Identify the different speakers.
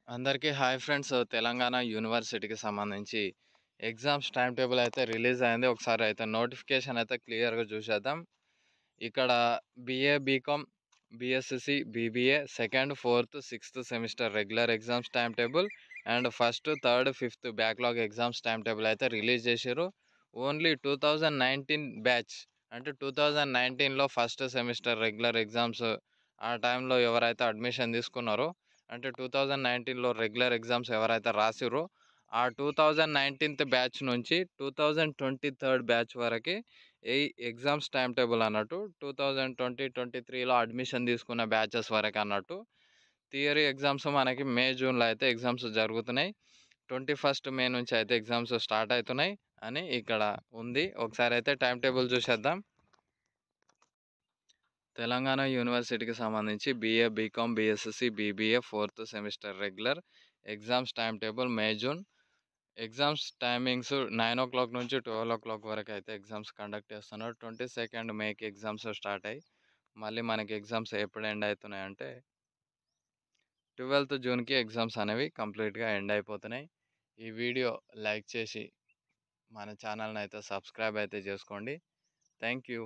Speaker 1: అందరికీ hi friends. Telangana యూనివర్సిటీకి సంబంధించి ఎగ్జామ్స్ టైమ్ టేబుల్ అయితే రిలీజ్ అయింది. ఒకసారి అయితే నోటిఫికేషన్ అయితే క్లియర్‌గా చూసేద్దాం. ఇక్కడ BA, BCom, BSc, BBA second, fourth, sixth semester regular exams time table and first, third, fifth backlog exams time table అయితే రిలీజ్ చేసిర్రు. ఓన్లీ 2019 బ్యాచ్ అంటే 2019లో ఫస్ట్ సెమిస్టర్ రెగ్యులర్ ఎగ్జామ్స్ ఆ టైంలో ఎవరైతే అడ్మిషన్ తీసుకున్నారో అంటే 2019లో రెగ్యులర్ ఎగ్జామ్స్ ఎవరైతే రాసిర్రో ఆ 2019థ్ బ్యాచ్ నుంచి 2023 బ్యాచ్ వరకి ఈ ఎగ్జామ్స్ టైమ్ టేబుల్ అన్నట్టు 2023లో అడ్మిషన్ తీసుకున్న బ్యాచెస్ వరకు అన్నట్టు. థియరీ ఎగ్జామ్స్ మనకి మే జూన్లో అయితే ఎగ్జామ్స్ జరుగుతున్నాయి. 21 మే నుంచి అయితే ఎగ్జామ్స్ స్టార్ట్ అవుతున్నాయి అని ఇక్కడ ఉంది. ఒకసారి అయితే టైం టేబుల్ చూసేద్దాం. తెలంగాణ యూనివర్సిటీకి సంబంధించి BA, BCom, BSc, BBA fourth semester regular exams time table May June. Exams timings 9:00 నుంచి 12:00 వరకు అయితే ఎగ్జామ్స్ కండక్ట్ చేస్తున్నారు. 22 మేకి ఎగ్జామ్స్ స్టార్ట్ అయ్యి మళ్ళీ మనకి ఎగ్జామ్స్ ఎప్పుడు ఎండ్ అవుతున్నాయంటే 12th జూన్కి ఎగ్జామ్స్ అనేవి కంప్లీట్గా ఎండ్ అయిపోతున్నాయి. ఈ వీడియో లైక్ చేసి మన ఛానల్ని అయితే సబ్స్క్రైబ్ అయితే చేసుకోండి. Thank you.